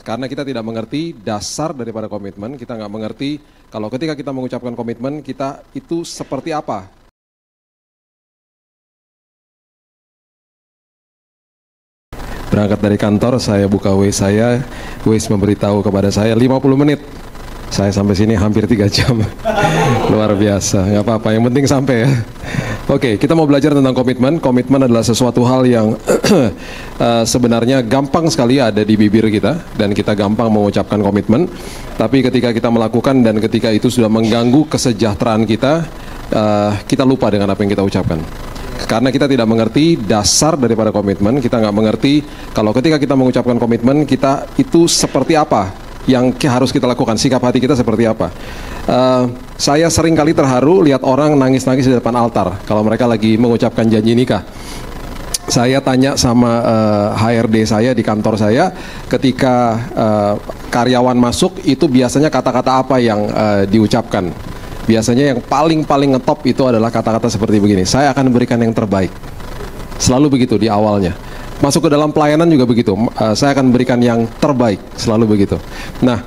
Karena kita tidak mengerti dasar daripada komitmen, kita nggak mengerti kalau ketika kita mengucapkan komitmen, kita itu seperti apa. Berangkat dari kantor, saya buka Waze saya, Waze memberitahu kepada saya 50 menit. Saya sampai sini hampir 3 jam. Luar biasa, nggak apa-apa, yang penting sampai ya. Oke, kita mau belajar tentang komitmen. Komitmen adalah sesuatu hal yang sebenarnya gampang sekali ada di bibir kita, dan kita gampang mengucapkan komitmen. Tapi ketika kita melakukan dan ketika itu sudah mengganggu kesejahteraan kita, kita lupa dengan apa yang kita ucapkan. Karena kita tidak mengerti dasar daripada komitmen, kita nggak mengerti kalau ketika kita mengucapkan komitmen, kita itu seperti apa yang harus kita lakukan, sikap hati kita seperti apa. Saya sering kali terharu lihat orang nangis-nangis di depan altar kalau mereka lagi mengucapkan janji nikah. Saya tanya sama HRD saya di kantor saya, ketika karyawan masuk itu biasanya kata-kata apa yang diucapkan. Biasanya yang paling ngetop itu adalah kata-kata seperti begini, saya akan berikan yang terbaik. Selalu begitu di awalnya. Masuk ke dalam pelayanan juga begitu, saya akan berikan yang terbaik, selalu begitu. Nah,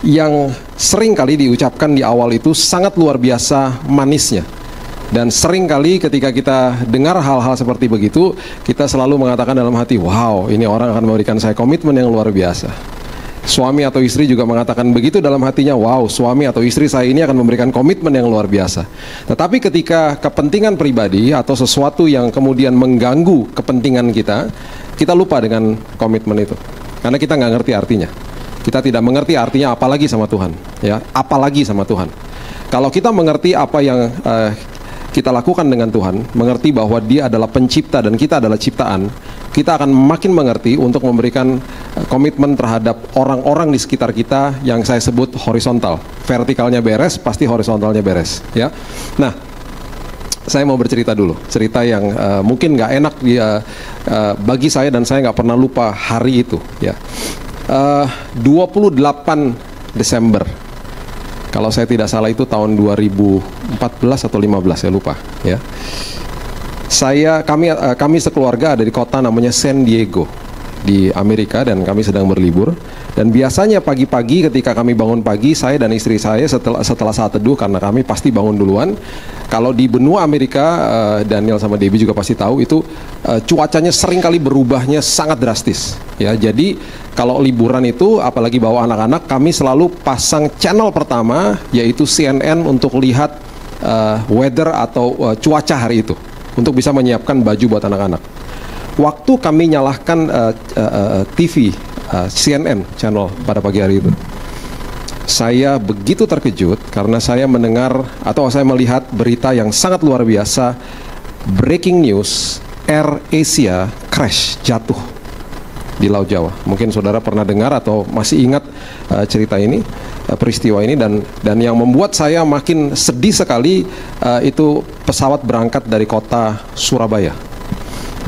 yang sering kali diucapkan di awal itu sangat luar biasa manisnya. Dan sering kali ketika kita dengar hal-hal seperti begitu, kita selalu mengatakan dalam hati, wow, ini orang akan memberikan saya komitmen yang luar biasa. Suami atau istri juga mengatakan begitu dalam hatinya, wow, suami atau istri saya ini akan memberikan komitmen yang luar biasa. Tetapi ketika kepentingan pribadi atau sesuatu yang kemudian mengganggu kepentingan kita, kita lupa dengan komitmen itu. Karena kita nggak ngerti artinya. Kita tidak mengerti artinya apalagi sama Tuhan, ya, apalagi sama Tuhan. Kalau kita mengerti apa yang kita lakukan dengan Tuhan, mengerti bahwa Dia adalah pencipta dan kita adalah ciptaan, kita akan makin mengerti untuk memberikan komitmen terhadap orang-orang di sekitar kita yang saya sebut horizontal. Vertikalnya beres, pasti horizontalnya beres, ya. Nah, saya mau bercerita dulu, cerita yang mungkin nggak enak bagi saya, dan saya nggak pernah lupa hari itu, ya. 28 Desember, kalau saya tidak salah itu tahun 2014 atau 15, saya lupa, ya. Kami sekeluarga ada di kota namanya San Diego di Amerika, dan kami sedang berlibur. Dan biasanya pagi-pagi ketika kami bangun pagi, saya dan istri saya setelah saat teduh, karena kami pasti bangun duluan. Kalau di benua Amerika, Daniel sama Debbie juga pasti tahu itu cuacanya sering kali berubahnya sangat drastis, ya. Jadi kalau liburan itu, apalagi bawa anak-anak, kami selalu pasang channel pertama, yaitu CNN, untuk lihat weather atau cuaca hari itu, untuk bisa menyiapkan baju buat anak-anak. Waktu kami nyalahkan TV CNN channel pada pagi hari itu, saya begitu terkejut karena saya mendengar atau saya melihat berita yang sangat luar biasa. Breaking news, Air Asia crash, jatuh di Laut Jawa. Mungkin saudara pernah dengar atau masih ingat cerita ini, peristiwa ini, dan yang membuat saya makin sedih sekali itu pesawat berangkat dari kota Surabaya,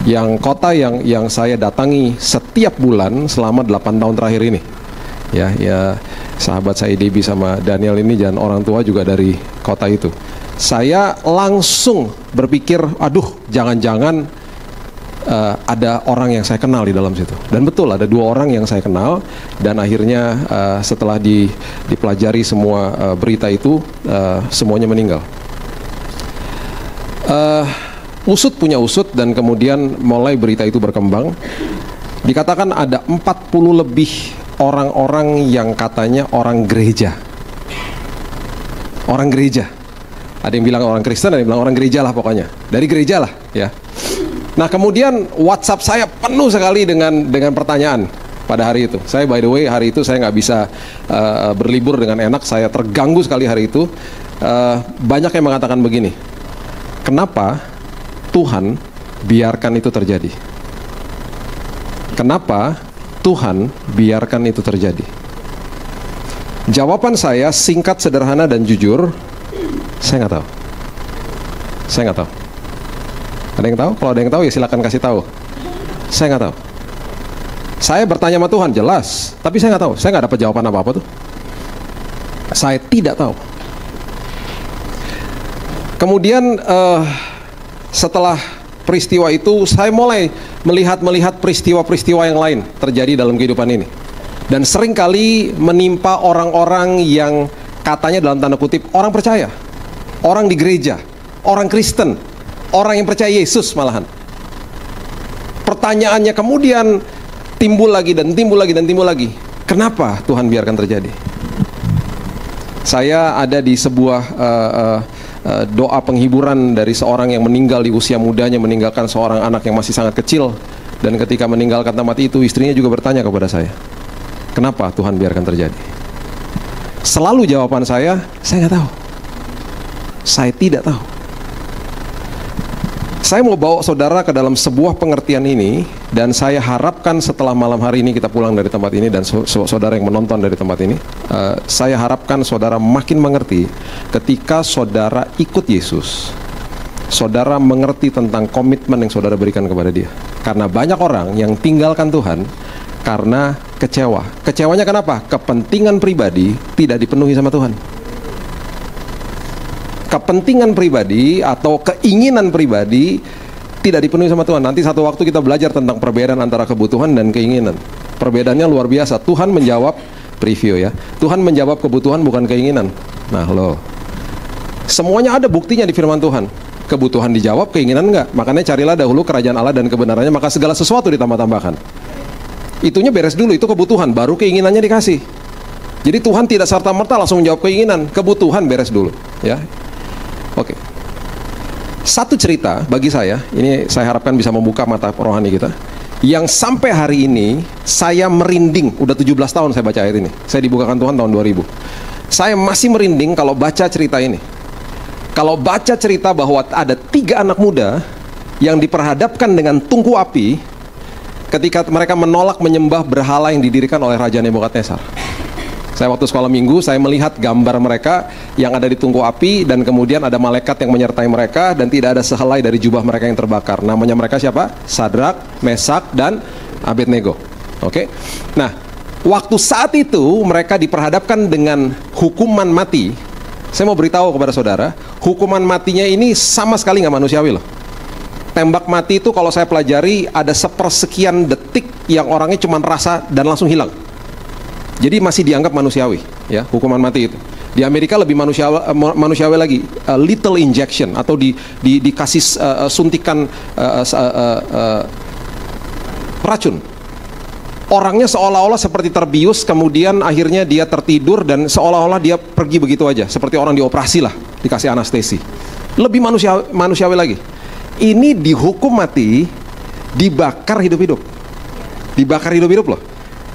yang kota yang saya datangi setiap bulan selama 8 tahun terakhir ini, ya sahabat saya Debbie sama Daniel ini dan orang tua juga dari kota itu. Saya langsung berpikir, aduh, jangan-jangan ada orang yang saya kenal di dalam situ. Dan betul, ada 2 orang yang saya kenal, dan akhirnya setelah dipelajari semua berita itu, semuanya meninggal. Usut punya usut, dan kemudian mulai berita itu berkembang. Dikatakan ada 40 lebih orang-orang yang katanya orang gereja. Orang gereja. Ada yang bilang orang Kristen, ada yang bilang orang gereja lah pokoknya. Dari gereja lah, ya. Nah, kemudian WhatsApp saya penuh sekali dengan pertanyaan pada hari itu. Saya, by the way, hari itu saya nggak bisa berlibur dengan enak. Saya terganggu sekali hari itu. Banyak yang mengatakan begini, kenapa Tuhan biarkan itu terjadi? Kenapa Tuhan biarkan itu terjadi? Jawaban saya singkat, sederhana, dan jujur, saya nggak tahu. Saya nggak tahu. Ada yang tahu? Kalau ada yang tahu ya silakan kasih tahu. Saya nggak tahu. Saya bertanya sama Tuhan, jelas, tapi saya nggak tahu. Saya nggak dapat jawaban apa-apa tuh. Saya tidak tahu. Kemudian setelah peristiwa itu saya mulai melihat peristiwa-peristiwa yang lain terjadi dalam kehidupan ini. Dan seringkali menimpa orang-orang yang katanya dalam tanda kutip orang percaya, orang di gereja, orang Kristen, orang yang percaya Yesus malahan. Pertanyaannya kemudian timbul lagi dan timbul lagi dan timbul lagi. Kenapa Tuhan biarkan terjadi? Saya ada di sebuah doa penghiburan dari seorang yang meninggal di usia mudanya, meninggalkan seorang anak yang masih sangat kecil. Dan ketika meninggalkan tempat itu, istrinya juga bertanya kepada saya, kenapa Tuhan biarkan terjadi? Selalu jawaban saya nggak tahu. Saya tidak tahu. Saya mau bawa saudara ke dalam sebuah pengertian ini, dan saya harapkan setelah malam hari ini kita pulang dari tempat ini, dan saudara yang menonton dari tempat ini, saya harapkan saudara makin mengerti ketika saudara ikut Yesus, saudara mengerti tentang komitmen yang saudara berikan kepada Dia. Karena banyak orang yang tinggalkan Tuhan karena kecewa. Kecewanya kenapa? Kepentingan pribadi tidak dipenuhi sama Tuhan. Kepentingan pribadi atau keinginan pribadi tidak dipenuhi sama Tuhan. Nanti satu waktu kita belajar tentang perbedaan antara kebutuhan dan keinginan. Perbedaannya luar biasa. Tuhan menjawab, preview ya, Tuhan menjawab kebutuhan bukan keinginan. Nah loh, semuanya ada buktinya di firman Tuhan. Kebutuhan dijawab, keinginan enggak. Makanya carilah dahulu kerajaan Allah dan kebenarannya, maka segala sesuatu ditambah-tambahkan. Itunya beres dulu, itu kebutuhan, baru keinginannya dikasih. Jadi Tuhan tidak serta-merta langsung menjawab keinginan, kebutuhan beres dulu ya. Oke. Satu cerita bagi saya, ini saya harapkan bisa membuka mata rohani kita, yang sampai hari ini saya merinding. Udah 17 tahun saya baca ayat ini. Saya dibukakan Tuhan tahun 2000. Saya masih merinding kalau baca cerita ini. Kalau baca cerita bahwa ada 3 anak muda yang diperhadapkan dengan tungku api ketika mereka menolak menyembah berhala yang didirikan oleh Raja Nebukadnezar. Saya waktu sekolah minggu, saya melihat gambar mereka yang ada di tungku api, dan kemudian ada malaikat yang menyertai mereka, dan tidak ada sehelai dari jubah mereka yang terbakar. Namanya mereka siapa? Sadrak, Mesak, dan Abednego. Oke. Nah, waktu saat itu mereka diperhadapkan dengan hukuman mati. Saya mau beritahu kepada saudara, hukuman matinya ini sama sekali nggak manusiawi loh. Tembak mati itu kalau saya pelajari ada sepersekian detik yang orangnya cuma rasa dan langsung hilang. Jadi masih dianggap manusiawi, ya, hukuman mati itu. Di Amerika lebih manusiawi lagi, lethal injection, atau dikasih suntikan racun. Orangnya seolah-olah seperti terbius, kemudian akhirnya dia tertidur dan seolah-olah dia pergi begitu aja, seperti orang dioperasi lah, dikasih anestesi. Lebih manusiawi lagi. Ini dihukum mati, dibakar hidup-hidup, dibakar hidup-hidup loh.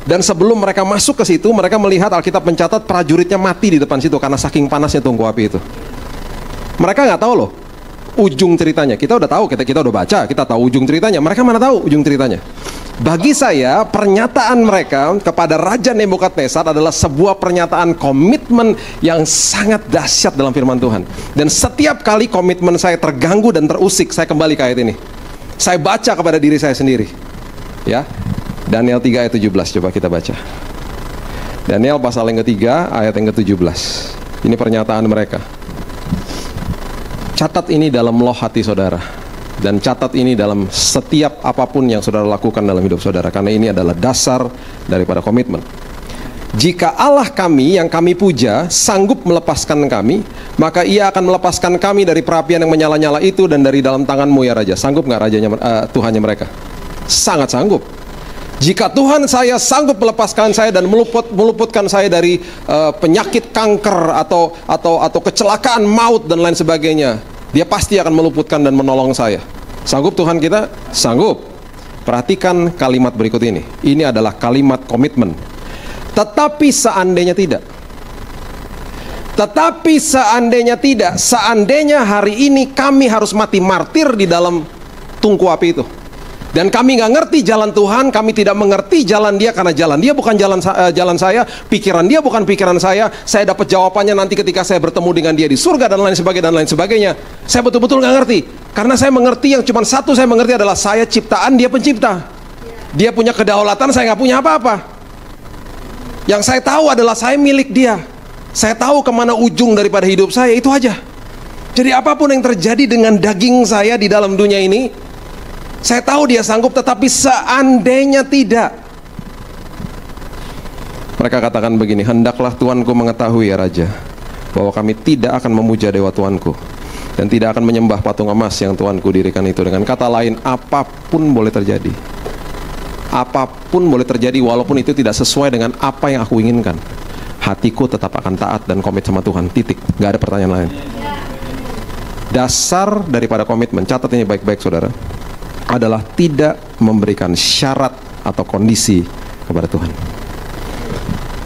Dan sebelum mereka masuk ke situ, mereka melihat Alkitab mencatat prajuritnya mati di depan situ karena saking panasnya tungku api itu. Mereka nggak tahu loh ujung ceritanya. Kita udah tahu, kita udah baca, kita tahu ujung ceritanya. Mereka mana tahu ujung ceritanya. Bagi saya, pernyataan mereka kepada Raja Nebukadnezar adalah sebuah pernyataan komitmen yang sangat dahsyat dalam firman Tuhan. Dan setiap kali komitmen saya terganggu dan terusik, saya kembali ke ayat ini. Saya baca kepada diri saya sendiri. Ya. Daniel 3 ayat 17, coba kita baca. Daniel pasal yang ketiga ayat yang ke-17. Ini pernyataan mereka. Catat ini dalam loh hati saudara, dan catat ini dalam setiap apapun yang saudara lakukan dalam hidup saudara, karena ini adalah dasar daripada komitmen. Jika Allah kami yang kami puja sanggup melepaskan kami, maka Ia akan melepaskan kami dari perapian yang menyala-nyala itu dan dari dalam tanganmu ya Raja. Sanggup nggak rajanya, Tuhannya mereka? Sangat sanggup. Jika Tuhan saya sanggup melepaskan saya dan meluputkan saya dari penyakit kanker atau kecelakaan maut dan lain sebagainya, Dia pasti akan meluputkan dan menolong saya. Sanggup Tuhan kita? Sanggup. Perhatikan kalimat berikut ini. Ini adalah kalimat komitmen. Tetapi seandainya tidak. Tetapi seandainya tidak. Seandainya hari ini kami harus mati martir di dalam tungku api itu. Dan kami nggak ngerti jalan Tuhan, kami tidak mengerti jalan Dia, karena jalan Dia bukan jalan saya, pikiran Dia bukan pikiran saya dapat jawabannya nanti ketika saya bertemu dengan Dia di surga dan lain sebagainya. Saya betul-betul nggak ngerti, karena saya mengerti yang cuma satu saya mengerti adalah saya ciptaan, Dia pencipta. Dia punya kedaulatan, saya nggak punya apa-apa. Yang saya tahu adalah saya milik Dia. Saya tahu kemana ujung daripada hidup saya, itu aja. Jadi apapun yang terjadi dengan daging saya di dalam dunia ini, Saya tahu dia sanggup, tetapi seandainya tidak. Mereka katakan begini, hendaklah tuanku mengetahui ya Raja, bahwa kami tidak akan memuja dewa tuanku, dan tidak akan menyembah patung emas yang tuanku dirikan itu. Dengan kata lain, apapun boleh terjadi. Apapun boleh terjadi, walaupun itu tidak sesuai dengan apa yang aku inginkan, hatiku tetap akan taat dan komit sama Tuhan, titik. Gak ada pertanyaan lain. Dasar daripada komitmen, catat ini baik-baik saudara, adalah tidak memberikan syarat atau kondisi kepada Tuhan.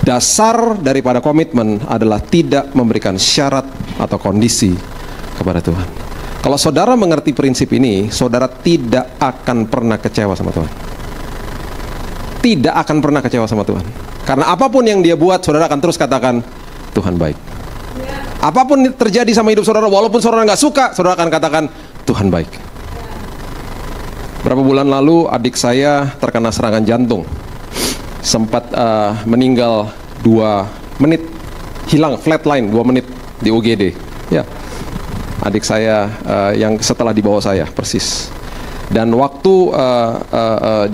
Dasar daripada komitmen adalah tidak memberikan syarat atau kondisi kepada Tuhan. Kalau saudara mengerti prinsip ini, saudara tidak akan pernah kecewa sama Tuhan. Tidak akan pernah kecewa sama Tuhan. Karena apapun yang dia buat, saudara akan terus katakan, Tuhan baik. Apapun terjadi sama hidup saudara, walaupun saudara nggak suka, saudara akan katakan, Tuhan baik. Berapa bulan lalu, adik saya terkena serangan jantung. Sempat meninggal 2 menit. Hilang, flatline 2 menit di UGD. Ya, adik saya yang setelah dibawa saya, persis. Dan waktu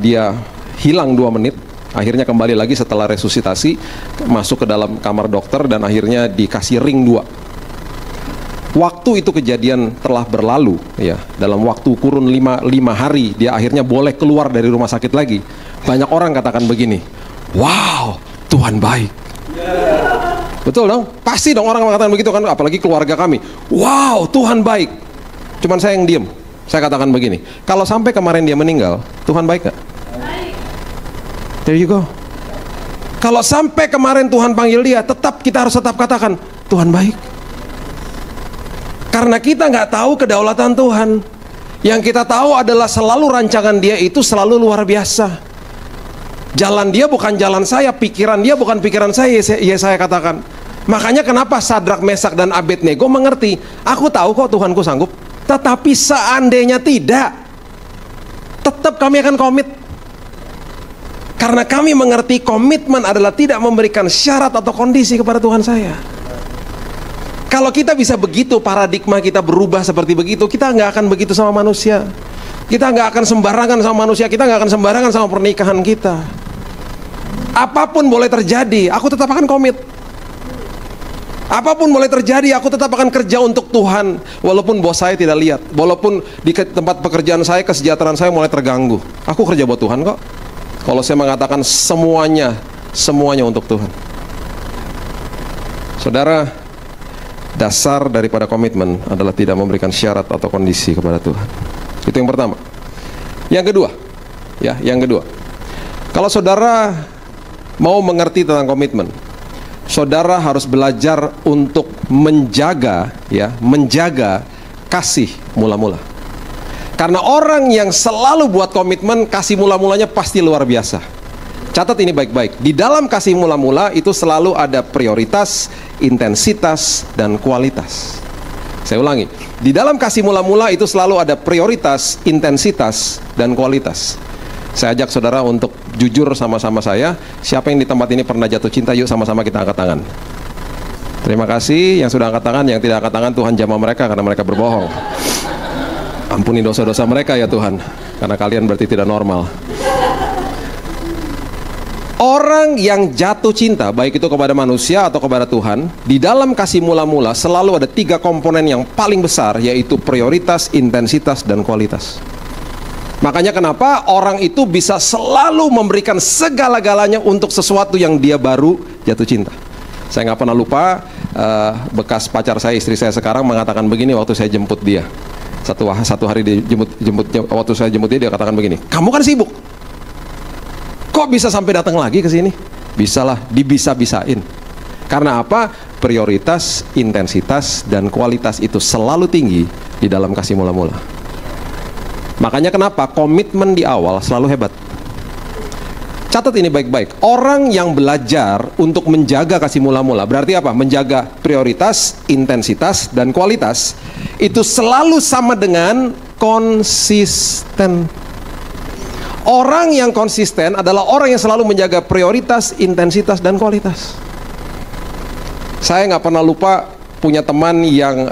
dia hilang 2 menit, akhirnya kembali lagi setelah resusitasi, masuk ke dalam kamar dokter dan akhirnya dikasih ring 2. Waktu itu kejadian telah berlalu, ya, dalam waktu kurun 5 hari dia akhirnya boleh keluar dari rumah sakit lagi. Banyak orang katakan begini, wow, Tuhan baik. Betul dong? Pasti dong orang mengatakan begitu kan, apalagi keluarga kami. Wow, Tuhan baik. Cuman saya yang diem. Saya katakan begini, kalau sampai kemarin dia meninggal, Tuhan baik gak? There you go. Kalau sampai kemarin Tuhan panggil dia, kita harus tetap katakan Tuhan baik. Karena kita nggak tahu kedaulatan Tuhan. Yang kita tahu adalah selalu rancangan dia itu selalu luar biasa. Jalan dia bukan jalan saya, pikiran dia bukan pikiran saya, ya saya katakan. Makanya kenapa Sadrak, Mesak, dan Abednego mengerti, aku tahu kok Tuhanku sanggup. Tetapi seandainya tidak, tetap kami akan komit. Karena kami mengerti komitmen adalah tidak memberikan syarat atau kondisi kepada Tuhan saya. Kalau kita bisa begitu, paradigma kita berubah seperti begitu, kita nggak akan begitu sama manusia. Kita nggak akan sembarangan sama manusia, kita nggak akan sembarangan sama pernikahan kita. Apapun boleh terjadi, aku tetap akan komit. Apapun boleh terjadi, aku tetap akan kerja untuk Tuhan. Walaupun bos saya tidak lihat, walaupun di tempat pekerjaan saya, kesejahteraan saya mulai terganggu, aku kerja buat Tuhan kok. Kalau saya mengatakan semuanya untuk Tuhan. Saudara, dasar daripada komitmen adalah tidak memberikan syarat atau kondisi kepada Tuhan. Itu yang pertama. Yang kedua, ya, yang kedua, kalau saudara mau mengerti tentang komitmen, saudara harus belajar untuk menjaga, ya, menjaga kasih mula-mula. Karena orang yang selalu buat komitmen, kasih mula-mulanya pasti luar biasa. Catat ini baik-baik. Di dalam kasih mula-mula itu selalu ada prioritas, intensitas, dan kualitas. Saya ulangi. Di dalam kasih mula-mula itu selalu ada prioritas, intensitas, dan kualitas. Saya ajak saudara untuk jujur sama-sama saya. Siapa yang di tempat ini pernah jatuh cinta? Yuk sama-sama kita angkat tangan. Terima kasih yang sudah angkat tangan. Yang tidak angkat tangan, Tuhan jamah mereka karena mereka berbohong. Ampuni dosa-dosa mereka ya Tuhan, karena kalian berarti tidak normal. Orang yang jatuh cinta, baik itu kepada manusia atau kepada Tuhan, di dalam kasih mula-mula selalu ada 3 komponen yang paling besar, yaitu prioritas, intensitas, dan kualitas. Makanya kenapa orang itu bisa selalu memberikan segala-galanya untuk sesuatu yang dia baru jatuh cinta. Saya nggak pernah lupa, bekas pacar saya, istri saya sekarang mengatakan begini waktu saya jemput dia. Satu hari waktu saya jemput dia katakan begini, kamu kan sibuk, kok bisa sampai datang lagi ke sini? Bisalah, dibisa-bisain. Karena apa? Prioritas, intensitas, dan kualitas itu selalu tinggi di dalam kasih mula-mula. Makanya kenapa komitmen di awal selalu hebat. Catat ini baik-baik. Orang yang belajar untuk menjaga kasih mula-mula, berarti apa? Menjaga prioritas, intensitas, dan kualitas, itu selalu sama dengan konsisten. Orang yang konsisten adalah orang yang selalu menjaga prioritas, intensitas, dan kualitas. Saya nggak pernah lupa punya teman yang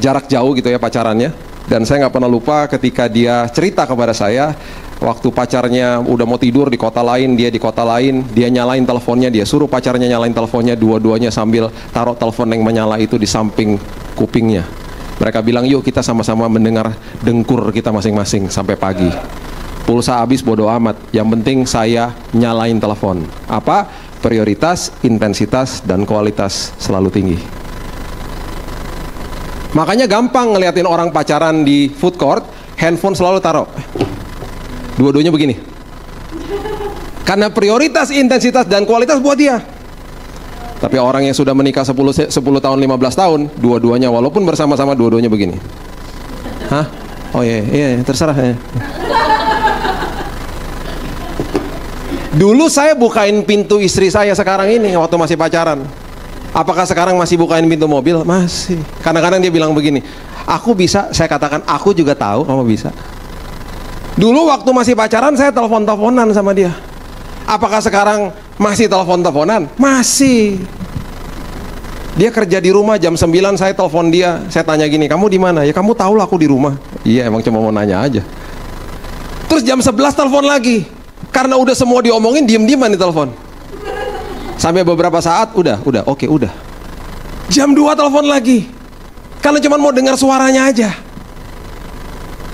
jarak jauh gitu ya pacarannya. Dan saya nggak pernah lupa ketika dia cerita kepada saya, waktu pacarnya udah mau tidur di kota lain, dia di kota lain, dia nyalain teleponnya, dia suruh pacarnya nyalain teleponnya, dua-duanya sambil taruh telepon yang menyala itu di samping kupingnya. Mereka bilang, yuk kita sama-sama mendengar dengkur kita masing-masing sampai pagi. Pulsa habis bodo amat, yang penting saya nyalain telepon. Apa? Prioritas, intensitas, dan kualitas selalu tinggi. Makanya gampang ngeliatin orang pacaran di food court, handphone selalu taruh. Dua-duanya begini. Karena prioritas, intensitas, dan kualitas buat dia. Tapi orang yang sudah menikah 10 tahun, 15 tahun, dua-duanya walaupun bersama-sama, dua-duanya begini. Hah? Oh iya, terserah ya. Dulu saya bukain pintu istri saya sekarang ini waktu masih pacaran. Apakah sekarang masih bukain pintu mobil? Masih. Kadang-kadang dia bilang begini, aku bisa, saya katakan, aku juga tahu kamu bisa. Dulu waktu masih pacaran saya telepon-teleponan sama dia. Apakah sekarang masih telepon-teleponan? Masih. Dia kerja di rumah jam 9, saya telepon dia, saya tanya gini, kamu di mana? Ya kamu tahu lah aku di rumah. Iya, emang cuma mau nanya aja. Terus jam 11 telepon lagi. Karena udah semua diomongin, diem-dieman di telepon. Sampai beberapa saat, oke. Jam 2 telepon lagi. Karena cuma mau dengar suaranya aja.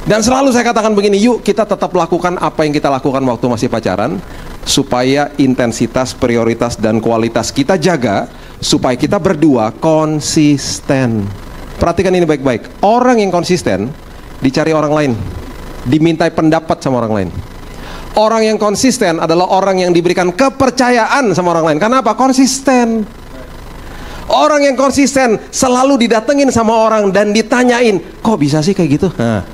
Dan selalu saya katakan begini, yuk kita tetap lakukan apa yang kita lakukan waktu masih pacaran, supaya intensitas, prioritas, dan kualitas kita jaga, supaya kita berdua konsisten. Perhatikan ini baik-baik. Orang yang konsisten dicari orang lain, dimintai pendapat sama orang lain. Orang yang konsisten adalah orang yang diberikan kepercayaan sama orang lain. Karena apa? Konsisten. Orang yang konsisten selalu didatengin sama orang dan ditanyain, kok bisa sih kayak gitu? Nah,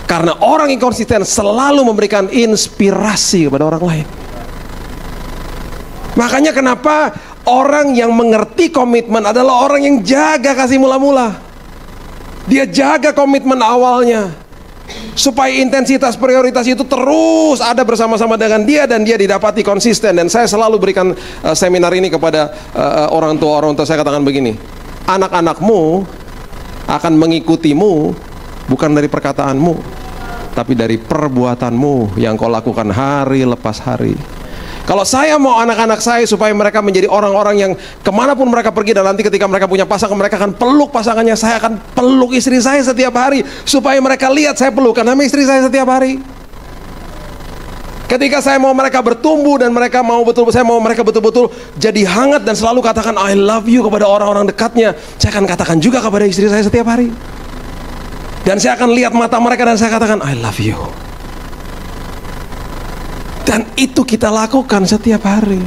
karena orang yang konsisten selalu memberikan inspirasi kepada orang lain. Makanya kenapa orang yang mengerti komitmen adalah orang yang jaga kasih mula-mula. Dia jaga komitmen awalnya, supaya intensitas prioritas itu terus ada bersama-sama dengan dia dan dia didapati konsisten. Dan saya selalu berikan seminar ini kepada orang tua. Saya katakan begini, anak-anakmu akan mengikutimu bukan dari perkataanmu, tapi dari perbuatanmu yang kau lakukan hari lepas hari. Kalau saya mau anak-anak saya supaya mereka menjadi orang-orang yang kemanapun mereka pergi, dan nanti ketika mereka punya pasangan, mereka akan peluk pasangannya. Saya akan peluk istri saya setiap hari, supaya mereka lihat saya pelukan sama istri saya setiap hari. Ketika saya mau mereka bertumbuh dan mereka mau saya mau mereka betul-betul jadi hangat dan selalu katakan I love you kepada orang-orang dekatnya, saya akan katakan juga kepada istri saya setiap hari. Dan saya akan lihat mata mereka dan saya katakan I love you. Dan itu kita lakukan setiap hari.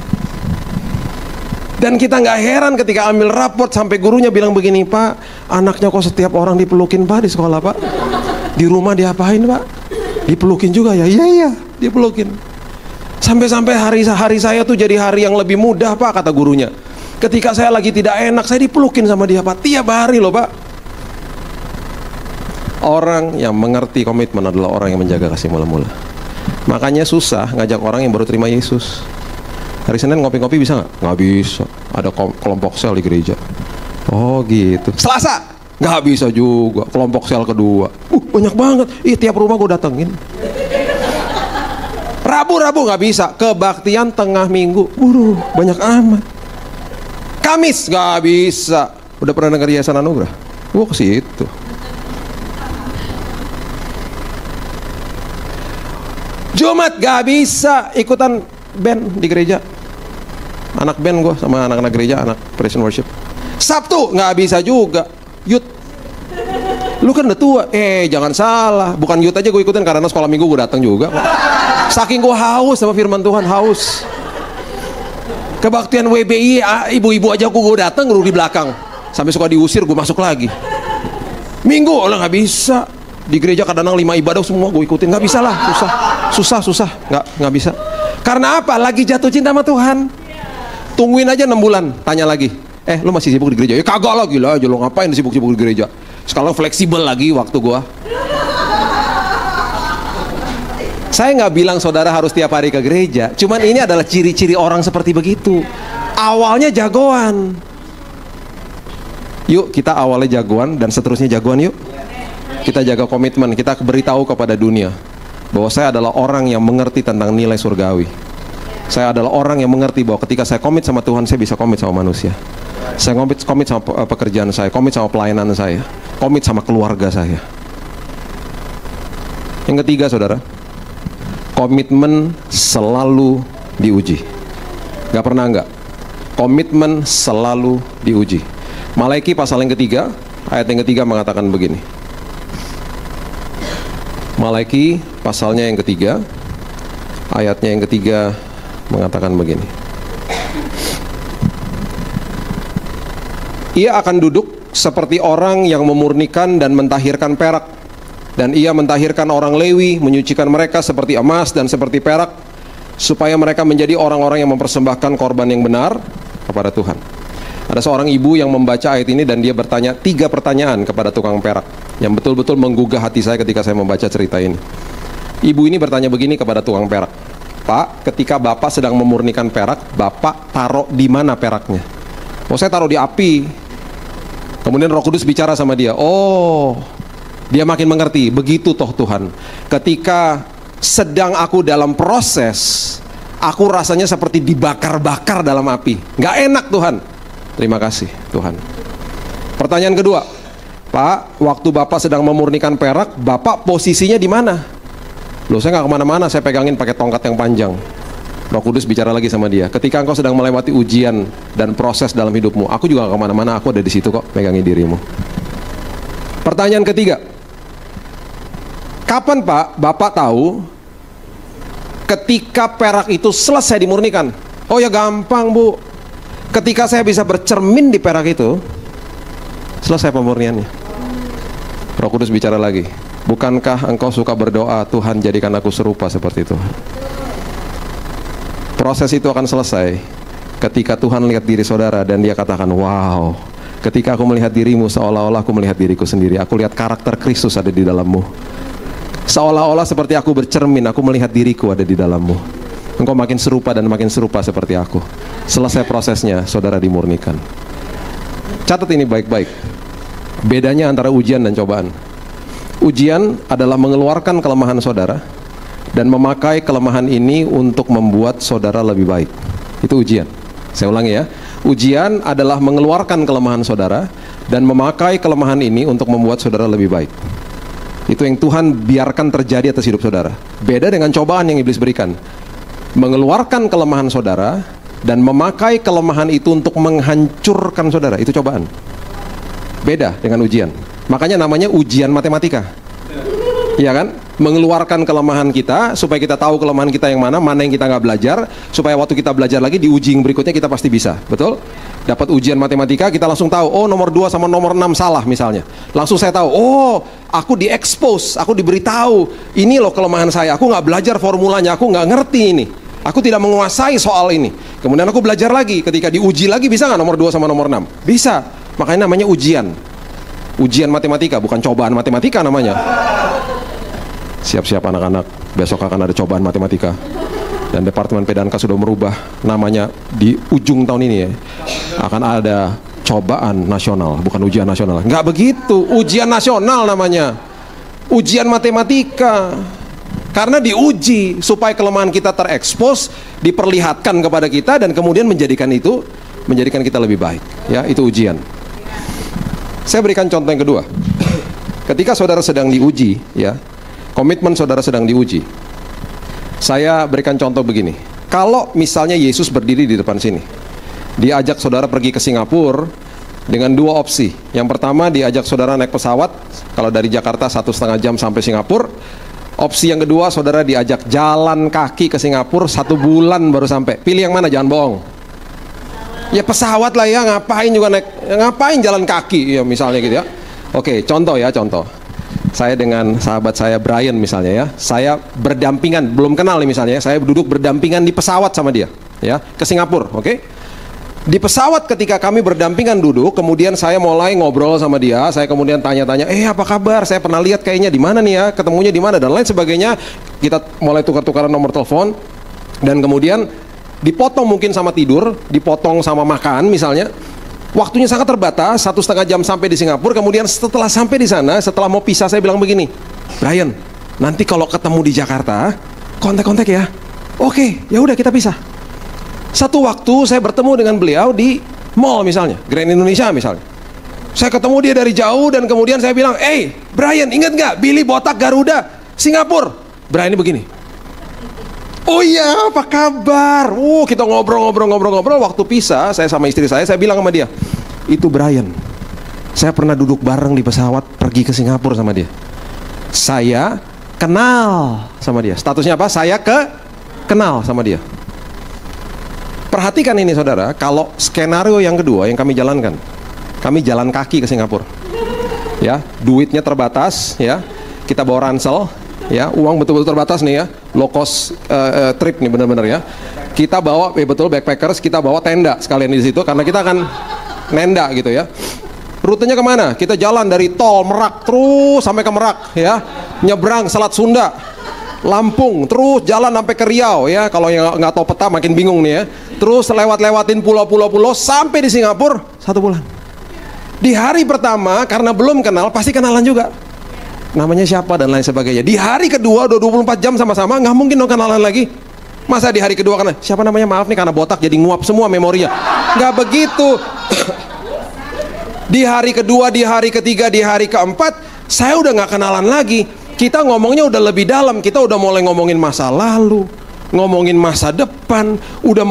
Dan kita nggak heran ketika ambil raport sampai gurunya bilang begini, Pak, anaknya kok setiap orang dipelukin Pak di sekolah Pak. Di rumah diapain Pak? Dipelukin juga ya? Iya, dipelukin. Sampai-sampai hari saya tuh jadi hari yang lebih mudah Pak, kata gurunya. Ketika saya lagi tidak enak, saya dipelukin sama dia Pak. Tiap hari loh Pak. Orang yang mengerti komitmen adalah orang yang menjaga kasih mula-mula. Makanya susah ngajak orang yang baru terima Yesus. Hari Senin ngopi-ngopi bisa nggak? Nggak bisa. Ada kelompok sel di gereja. Oh gitu. Selasa nggak bisa juga. Kelompok sel kedua. Banyak banget. Tiap rumah gue datengin. Rabu nggak bisa. Kebaktian tengah minggu. Banyak amat. Kamis nggak bisa. Udah pernah dengar Yayasan Anugerah? Gue ke situ. Jumat gak bisa ikutan band di gereja. Anak band gue sama anak-anak gereja, anak praise and worship. Sabtu gak bisa juga. Youth. Lu kan udah tua. Jangan salah. Bukan youth aja gue ikutin, karena sekolah minggu gue datang juga. Saking gue haus sama firman Tuhan, haus. Kebaktian WBI, ibu-ibu aja gue datang, gue di belakang. Sampai suka diusir, gue masuk lagi. Minggu lah gak bisa. Di gereja kadang-kadang 5 ibadah semua gue ikutin. Gak bisa lah, susah. Gak bisa. Karena apa? Lagi jatuh cinta sama Tuhan. Tungguin aja 6 bulan, tanya lagi, lu masih sibuk di gereja? Ya kagak lah, gila aja lo, ngapain sibuk-sibuk di gereja? Sekarang fleksibel lagi waktu gue. Saya nggak bilang saudara harus tiap hari ke gereja, cuman ini adalah ciri-ciri orang seperti begitu. Awalnya jagoan. Yuk kita awalnya jagoan dan seterusnya jagoan yuk. Kita jaga komitmen, kita beritahu kepada dunia bahwa saya adalah orang yang mengerti tentang nilai surgawi. Saya adalah orang yang mengerti bahwa ketika saya komit sama Tuhan, saya bisa komit sama manusia. Saya komit sama pekerjaan saya, komit sama pelayanan saya, komit sama keluarga saya. Yang ketiga, saudara, komitmen selalu diuji. Gak pernah enggak. Komitmen selalu diuji. Malaiki pasal yang ketiga, ayat yang ketiga mengatakan begini. Malaiki pasalnya yang ketiga, ayatnya yang ketiga mengatakan begini. Ia akan duduk seperti orang yang memurnikan dan mentahirkan perak, dan ia mentahirkan orang Lewi, menyucikan mereka seperti emas dan seperti perak, supaya mereka menjadi orang-orang yang mempersembahkan korban yang benar kepada Tuhan. Ada seorang ibu yang membaca ayat ini dan dia bertanya 3 pertanyaan kepada tukang perak yang betul-betul menggugah hati saya ketika saya membaca cerita ini. Ibu ini bertanya begini kepada tukang perak, Pak, ketika Bapak sedang memurnikan perak, Bapak taruh di mana peraknya? Oh, saya taruh di api. Kemudian Roh Kudus bicara sama dia. Oh, dia makin mengerti. Begitu toh Tuhan, ketika sedang aku dalam proses, aku rasanya seperti dibakar-bakar dalam api. Nggak enak Tuhan. Terima kasih Tuhan. Pertanyaan kedua, Pak, waktu Bapak sedang memurnikan perak, Bapak posisinya di mana? Loh, saya nggak kemana-mana, saya pegangin pakai tongkat yang panjang. Roh Kudus bicara lagi sama dia. Ketika engkau sedang melewati ujian dan proses dalam hidupmu, aku juga nggak kemana-mana, aku ada di situ kok, pegangin dirimu. Pertanyaan ketiga, kapan Pak, Bapak tahu ketika perak itu selesai dimurnikan? Oh ya gampang Bu, ketika saya bisa bercermin di perak itu, selesai pemurniannya. Roh Kudus bicara lagi, bukankah engkau suka berdoa, Tuhan jadikan aku serupa seperti Tuhan? Proses itu akan selesai ketika Tuhan lihat diri saudara dan dia katakan, wow, ketika aku melihat dirimu seolah-olah aku melihat diriku sendiri. Aku lihat karakter Kristus ada di dalammu. Seolah-olah seperti aku bercermin, aku melihat diriku ada di dalammu. Engkau makin serupa dan makin serupa seperti aku. Selesai prosesnya, saudara dimurnikan. Catat ini baik-baik. Bedanya antara ujian dan cobaan. Ujian adalah mengeluarkan kelemahan saudara dan memakai kelemahan ini untuk membuat saudara lebih baik. Itu ujian. Saya ulangi ya. Ujian adalah mengeluarkan kelemahan saudara dan memakai kelemahan ini untuk membuat saudara lebih baik. Itu yang Tuhan biarkan terjadi atas hidup saudara. Beda dengan cobaan yang iblis berikan. Mengeluarkan kelemahan saudara dan memakai kelemahan itu untuk menghancurkan saudara. Itu cobaan. Beda dengan ujian. Makanya namanya ujian matematika. Iya kan? Mengeluarkan kelemahan kita supaya kita tahu kelemahan kita yang mana yang kita nggak belajar, supaya waktu kita belajar lagi di uji yang berikutnya kita pasti bisa. Betul? Dapat ujian matematika, kita langsung tahu, oh nomor 2 sama nomor 6 salah misalnya. Langsung saya tahu, oh aku di-expose, aku diberitahu, ini loh kelemahan saya, aku nggak belajar formulanya, aku nggak ngerti ini, aku tidak menguasai soal ini. Kemudian aku belajar lagi, ketika diuji lagi, bisa nggak nomor 2 sama nomor 6? Bisa, makanya namanya ujian. Ujian matematika, bukan cobaan matematika namanya. Siap-siap anak-anak, besok akan ada cobaan matematika. Dan Departemen Pedanka sudah merubah namanya di ujung tahun ini ya. Akan ada cobaan nasional, bukan ujian nasional. Nggak begitu, ujian nasional namanya. Ujian matematika. Karena diuji supaya kelemahan kita terekspos, diperlihatkan kepada kita dan kemudian menjadikan kita lebih baik. Ya, itu ujian. Saya berikan contoh yang kedua. Ketika saudara sedang diuji, ya, komitmen saudara sedang diuji. Saya berikan contoh begini. Kalau misalnya Yesus berdiri di depan sini, dia ajak saudara pergi ke Singapura dengan 2 opsi. Yang pertama, diajak saudara naik pesawat, kalau dari Jakarta 1,5 jam sampai Singapura. Opsi yang kedua, saudara diajak jalan kaki ke Singapura 1 bulan baru sampai. Pilih yang mana? Jangan bohong. Ya pesawat lah ya, ngapain juga ngapain jalan kaki ya misalnya gitu ya. Oke, contoh ya, contoh. Saya dengan sahabat saya Brian misalnya ya, saya berdampingan, belum kenal nih misalnya ya, saya duduk berdampingan di pesawat sama dia ya, ke Singapura, oke? Di pesawat ketika kami berdampingan duduk, kemudian saya mulai ngobrol sama dia, saya kemudian tanya-tanya, apa kabar? Saya pernah lihat kayaknya di mana nih ya, ketemunya di mana dan lain sebagainya. Kita mulai tukar-tukaran nomor telepon dan kemudian dipotong mungkin sama tidur, dipotong sama makan misalnya. Waktunya sangat terbatas, 1,5 jam sampai di Singapura. Kemudian setelah sampai di sana, setelah mau pisah, saya bilang begini, Brian, nanti kalau ketemu di Jakarta, kontak-kontak ya. Oke, ya udah kita pisah. Satu waktu saya bertemu dengan beliau di mall misalnya, Grand Indonesia misalnya. Saya ketemu dia dari jauh dan kemudian saya bilang, Brian, ingat nggak Billy Botak Garuda Singapura? Brian ini begini, oh iya, apa kabar? Kita ngobrol. Waktu pisah, saya sama istri saya bilang sama dia, itu Brian, saya pernah duduk bareng di pesawat pergi ke Singapura sama dia. Saya kenal sama dia. Statusnya apa? Saya kenal sama dia. Perhatikan ini saudara, kalau skenario yang kedua yang kami jalankan, kami jalan kaki ke Singapura. Ya, duitnya terbatas, ya. Kita bawa ransel, ya, uang betul-betul terbatas nih ya, low cost trip nih benar-benar ya. Kita bawa betul backpackers, kita bawa tenda sekalian di situ karena kita akan nenda gitu ya. Rutenya kemana? Kita jalan dari tol Merak terus sampai ke Merak ya, nyebrang Selat Sunda, Lampung, terus jalan sampai ke Riau ya. Kalau yang nggak tahu peta makin bingung nih ya. Terus lewatin pulau-pulau sampai di Singapura 1 bulan. Di hari pertama karena belum kenal pasti kenalan juga. Namanya siapa dan lain sebagainya. Di hari kedua udah 24 jam sama-sama, nggak mungkin dong kenalan lagi. Masa di hari kedua karena siapa namanya, maaf nih karena botak jadi nguap semua memorinya. Nggak begitu. Di hari kedua, di hari ketiga, di hari keempat saya udah nggak kenalan lagi. Kita ngomongnya udah lebih dalam. Kita udah mulai ngomongin masa lalu, ngomongin masa depan, udah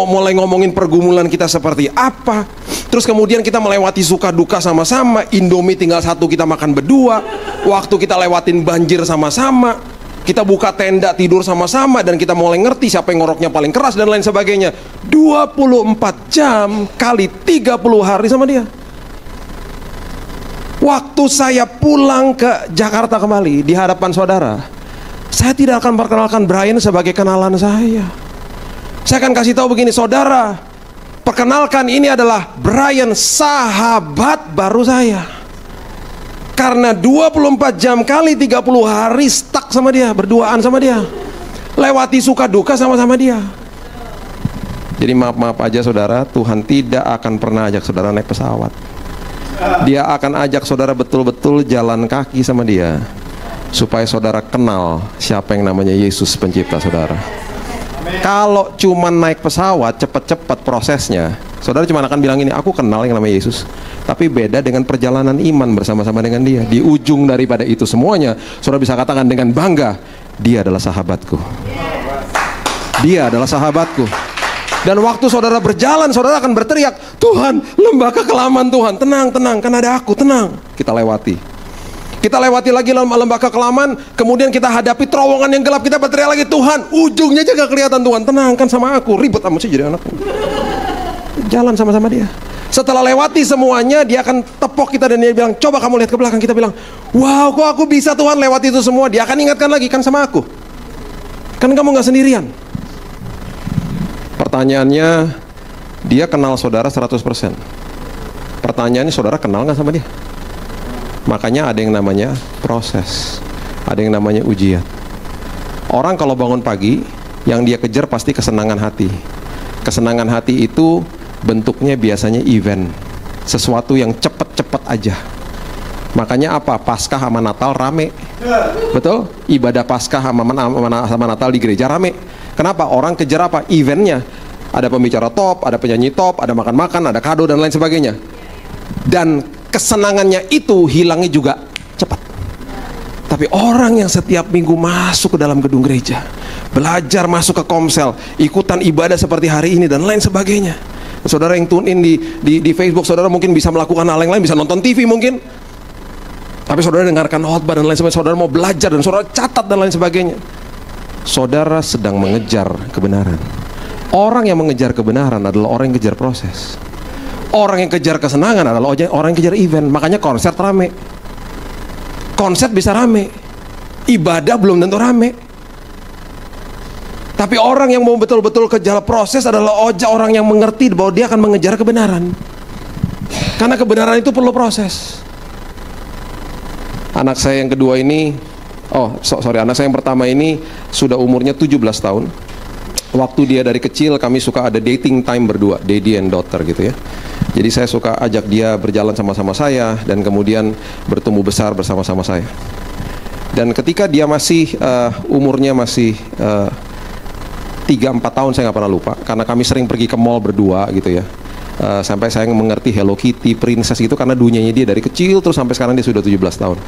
mulai ngomongin pergumulan kita seperti apa. Terus kemudian kita melewati suka duka sama-sama. Indomie tinggal satu kita makan berdua. Waktu kita lewatin banjir sama-sama. Kita buka tenda tidur sama-sama. Dan kita mulai ngerti siapa yang ngoroknya paling keras dan lain sebagainya. 24 jam kali 30 hari sama dia. Waktu saya pulang ke Jakarta kembali di hadapan saudara, saya tidak akan memperkenalkan Brian sebagai kenalan saya. Saya akan kasih tahu begini, saudara, perkenalkan ini adalah Brian, sahabat baru saya. Karena 24 jam kali 30 hari stuck sama dia, berduaan sama dia, lewati suka duka sama-sama dia. Jadi maaf aja saudara, Tuhan tidak akan pernah ajak saudara naik pesawat. Dia akan ajak saudara betul-betul jalan kaki sama dia, supaya saudara kenal siapa yang namanya Yesus pencipta saudara. Kalau cuma naik pesawat cepet-cepet prosesnya, saudara cuma akan bilang ini, aku kenal yang namanya Yesus. Tapi beda dengan perjalanan iman bersama-sama dengan dia. Di ujung daripada itu semuanya, saudara bisa katakan dengan bangga, dia adalah sahabatku. Dia adalah sahabatku. Dan waktu saudara berjalan, saudara akan berteriak, Tuhan, lembah kekelaman Tuhan, tenang, kan ada aku, tenang. Kita lewati. Kita lewati lagi lembah kekelaman, kemudian kita hadapi terowongan yang gelap, kita berteriak lagi, Tuhan, ujungnya aja gak kelihatan Tuhan, tenang kan sama aku, ribet amat sih jadi anakku. Jalan sama-sama dia. Setelah lewati semuanya, dia akan tepok kita dan dia bilang, coba kamu lihat ke belakang. Kita bilang, wow, kok aku bisa Tuhan lewati itu semua. Dia akan ingatkan lagi, kan sama aku, kan kamu gak sendirian. Pertanyaannya, dia kenal saudara 100%. Pertanyaannya, saudara kenal gak sama dia? Makanya ada yang namanya proses, ada yang namanya ujian. Orang kalau bangun pagi, yang dia kejar pasti kesenangan hati. Kesenangan hati itu bentuknya biasanya event, sesuatu yang cepet-cepet aja. Makanya apa? Paskah sama Natal rame. Betul? Ibadah Paskah sama Natal di gereja rame. Kenapa? Orang kejar apa? Eventnya. Ada pembicara top, ada penyanyi top, ada makan-makan, ada kado dan lain sebagainya. Dan kesenangannya itu hilangnya juga cepat. Tapi orang yang setiap minggu masuk ke dalam gedung gereja, belajar masuk ke komsel, ikutan ibadah seperti hari ini dan lain sebagainya. Saudara yang tune in di Facebook, saudara mungkin bisa melakukan hal yang lain, bisa nonton TV mungkin. Tapi saudara dengarkan khotbah dan lain sebagainya, saudara mau belajar dan saudara catat dan lain sebagainya. Saudara sedang mengejar kebenaran. Orang yang mengejar kebenaran adalah orang yang kejar proses. Orang yang kejar kesenangan adalah orang yang kejar event. Makanya konser rame. Konser bisa rame, ibadah belum tentu rame. Tapi orang yang mau betul-betul kejar proses adalah orang yang mengerti bahwa dia akan mengejar kebenaran. Karena kebenaran itu perlu proses. Anak saya yang kedua ini, anak saya yang pertama ini sudah umurnya 17 tahun. waktu dia dari kecil kami suka ada dating time berdua, daddy and daughter gitu ya. Jadi saya suka ajak dia berjalan sama-sama saya dan kemudian bertumbuh besar bersama-sama saya. Dan ketika dia masih umurnya masih 3-4 tahun, saya nggak pernah lupa, karena kami sering pergi ke mall berdua gitu ya. Sampai saya mengerti Hello Kitty, Princess gitu, karena dunianya dia dari kecil terus sampai sekarang dia sudah 17 tahun.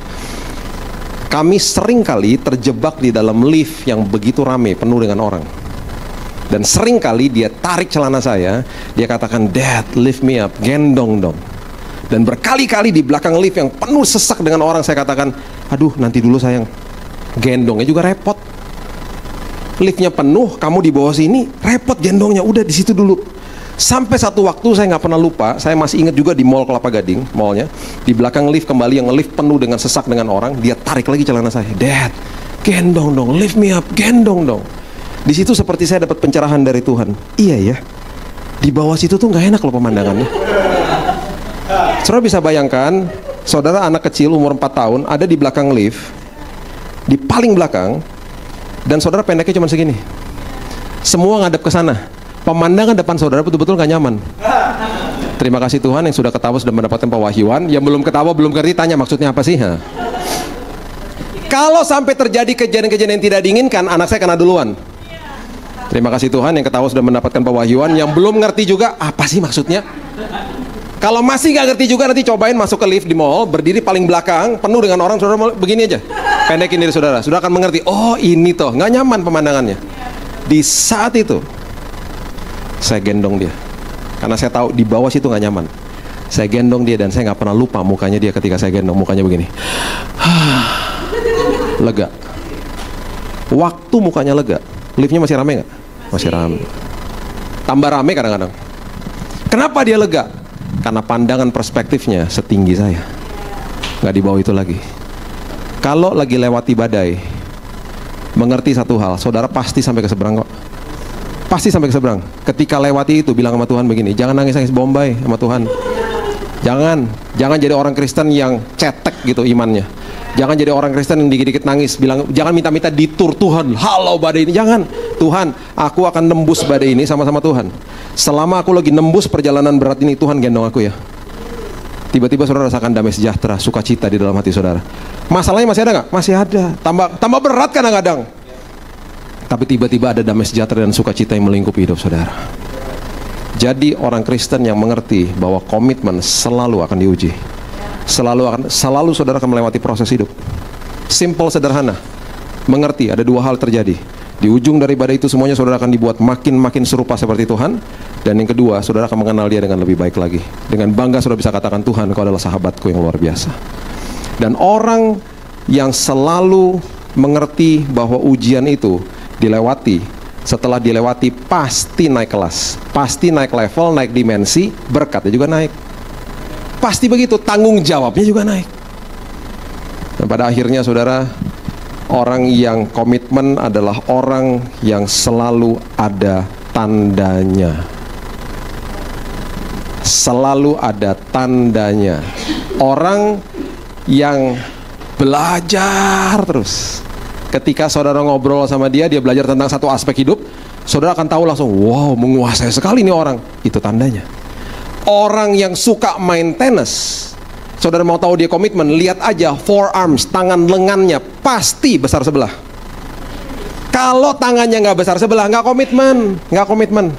Kami sering kali terjebak di dalam lift yang begitu rame, penuh dengan orang. Dan sering kali dia tarik celana saya, dia katakan, "Dad, lift me up, gendong dong." Dan berkali-kali di belakang lift yang penuh sesak dengan orang, saya katakan, "Aduh, nanti dulu sayang, gendongnya juga repot. Liftnya penuh, kamu di bawah sini, repot gendongnya, udah di situ dulu." Sampai satu waktu saya nggak pernah lupa, saya masih ingat juga di Mall Kelapa Gading, mallnya, di belakang lift kembali yang lift penuh dengan sesak dengan orang, dia tarik lagi celana saya, "Dad, gendong dong, lift me up, gendong dong." Di situ seperti saya dapat pencerahan dari Tuhan. Iya ya, di bawah situ tuh nggak enak loh pemandangannya. Saudara bisa bayangkan, saudara anak kecil umur 4 tahun ada di belakang lift, di paling belakang, dan saudara pendeknya cuma segini. Semua ngadep ke sana. Pemandangan depan saudara betul-betul gak nyaman. Terima kasih Tuhan yang sudah ketawa sudah mendapatkan pewahyuan. Yang belum ketawa belum ngerti, tanya maksudnya apa sih? Kalau sampai terjadi kejadian-kejadian yang tidak diinginkan, anak saya kena duluan. Terima kasih Tuhan yang ketawa sudah mendapatkan pewahyuan. Yang belum ngerti juga apa sih maksudnya. Kalau masih gak ngerti juga, nanti cobain masuk ke lift di mall, berdiri paling belakang, penuh dengan orang, saudara begini aja, pendekin diri saudara. Saudara akan mengerti, oh ini toh, gak nyaman pemandangannya. Di saat itu saya gendong dia, karena saya tahu di bawah situ gak nyaman. Saya gendong dia dan saya gak pernah lupa mukanya dia ketika saya gendong. Mukanya begini, lega. Waktu mukanya lega, liftnya masih rame gak? Masih rame. Tambah rame kadang-kadang. Kenapa dia lega? Karena pandangan perspektifnya setinggi saya, gak di bawah itu lagi. Kalau lagi lewati badai, mengerti satu hal, saudara pasti sampai ke seberang kok. Pasti sampai ke seberang. Ketika lewati itu, bilang sama Tuhan begini, jangan nangis-nangis Bombay sama Tuhan. Jangan jadi orang Kristen yang cetek gitu imannya. Jangan jadi orang Kristen yang dikit-dikit nangis, bilang jangan minta-minta ditur Tuhan, halau badai ini. Jangan. Tuhan, aku akan nembus badai ini sama-sama Tuhan. Selama aku lagi nembus perjalanan berat ini, Tuhan gendong aku ya. Tiba-tiba saudara rasakan damai sejahtera, sukacita di dalam hati saudara. Masalahnya masih ada nggak? Masih ada. Tambah berat kadang-kadang. Tapi tiba-tiba ada damai sejahtera dan sukacita yang melingkupi hidup saudara. Jadi orang Kristen yang mengerti bahwa komitmen selalu akan diuji. Selalu saudara akan melewati proses hidup. Simple, sederhana. Mengerti ada dua hal terjadi. Di ujung dari badai itu semuanya saudara akan dibuat makin serupa seperti Tuhan. Dan yang kedua, saudara akan mengenal dia dengan lebih baik lagi. Dengan bangga saudara bisa katakan, Tuhan, Kau adalah sahabatku yang luar biasa. Dan orang yang selalu mengerti bahwa ujian itu dilewati, setelah dilewati pasti naik kelas, pasti naik level, naik dimensi, berkatnya juga naik. Pasti begitu, tanggung jawabnya juga naik. Dan pada akhirnya saudara, orang yang komitmen adalah orang yang selalu ada tandanya. Selalu ada tandanya. Orang yang belajar terus. Ketika saudara ngobrol sama dia, dia belajar tentang satu aspek hidup, saudara akan tahu langsung, wow, menguasai sekali nih orang. Itu tandanya. Orang yang suka main tenis, saudara mau tahu dia komitmen, lihat aja forearms, tangan lengannya pasti besar sebelah. Kalau tangannya nggak besar sebelah, nggak komitmen.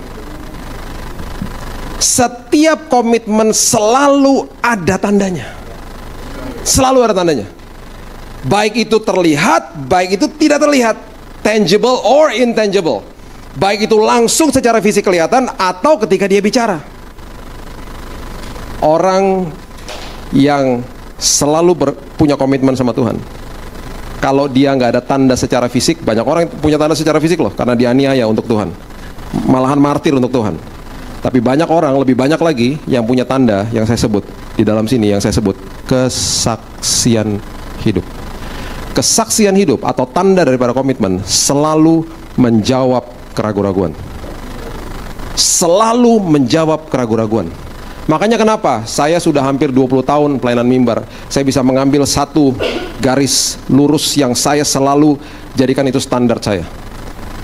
Setiap komitmen selalu ada tandanya. Selalu ada tandanya. Baik itu terlihat, baik itu tidak terlihat, tangible or intangible. Baik itu langsung secara fisik kelihatan atau ketika dia bicara. Orang yang selalu punya komitmen sama Tuhan, kalau dia nggak ada tanda secara fisik, banyak orang punya tanda secara fisik loh, karena dianiaya untuk Tuhan, malahan martir untuk Tuhan. Tapi banyak orang, lebih banyak lagi yang punya tanda yang saya sebut di dalam sini, yang saya sebut kesaksian hidup. Kesaksian hidup atau tanda daripada komitmen selalu menjawab keraguan-raguan. Selalu menjawab keraguan-raguan. Makanya kenapa saya sudah hampir 20 tahun pelayanan mimbar, saya bisa mengambil satu garis lurus yang saya selalu jadikan itu standar saya.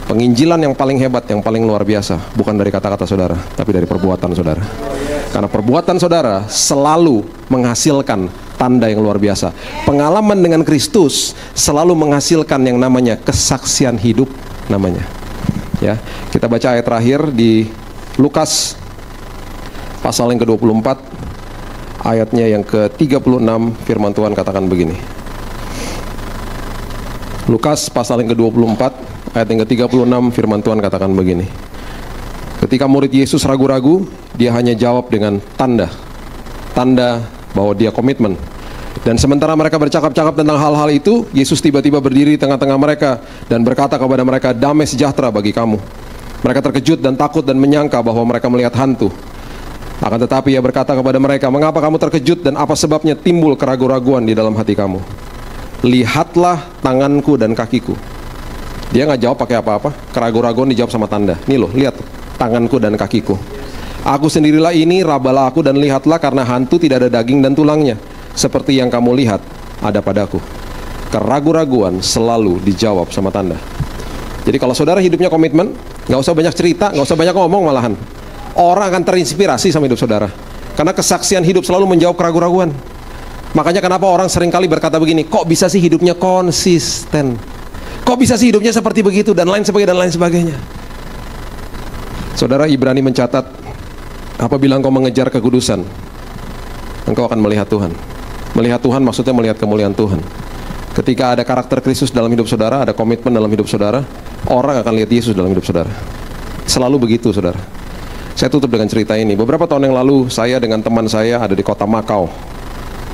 Penginjilan yang paling hebat, yang paling luar biasa, bukan dari kata-kata saudara, tapi dari perbuatan saudara. Karena perbuatan saudara selalu menghasilkan tanda yang luar biasa. Pengalaman dengan Kristus selalu menghasilkan yang namanya kesaksian hidup namanya. Ya, kita baca ayat terakhir di Lukas pasal yang ke-24, ayatnya yang ke-36, firman Tuhan katakan begini. Lukas pasal yang ke-24, ayat yang ke-36, firman Tuhan katakan begini. Ketika murid Yesus ragu-ragu, dia hanya jawab dengan tanda bahwa dia komitmen. Dan sementara mereka bercakap-cakap tentang hal-hal itu, Yesus tiba-tiba berdiri di tengah-tengah mereka dan berkata kepada mereka, "Damai sejahtera bagi kamu." Mereka terkejut dan takut dan menyangka bahwa mereka melihat hantu. Akan tetapi ia berkata kepada mereka, "Mengapa kamu terkejut dan apa sebabnya timbul keraguan-raguan di dalam hati kamu? Lihatlah tanganku dan kakiku." Dia nggak jawab pakai apa-apa, keraguan-raguan dijawab sama tanda. Nih loh, lihat tanganku dan kakiku. Aku sendirilah ini, rabalah aku dan lihatlah, karena hantu tidak ada daging dan tulangnya, seperti yang kamu lihat ada padaku. Keraguan-raguan selalu dijawab sama tanda. Jadi kalau saudara hidupnya komitmen, nggak usah banyak cerita, nggak usah banyak ngomong malahan. Orang akan terinspirasi sama hidup saudara. Karena kesaksian hidup selalu menjawab keraguan-raguan. Makanya kenapa orang seringkali berkata begini, kok bisa sih hidupnya konsisten? Kok bisa sih hidupnya seperti begitu, dan lain sebagainya. Saudara, Ibrani mencatat, apabila engkau mengejar kekudusan, engkau akan melihat Tuhan. Melihat Tuhan maksudnya melihat kemuliaan Tuhan. Ketika ada karakter Kristus dalam hidup saudara, ada komitmen dalam hidup saudara, orang akan lihat Yesus dalam hidup saudara. Selalu begitu, saudara. Saya tutup dengan cerita ini. Beberapa tahun yang lalu, saya dengan teman saya ada di kota Makau.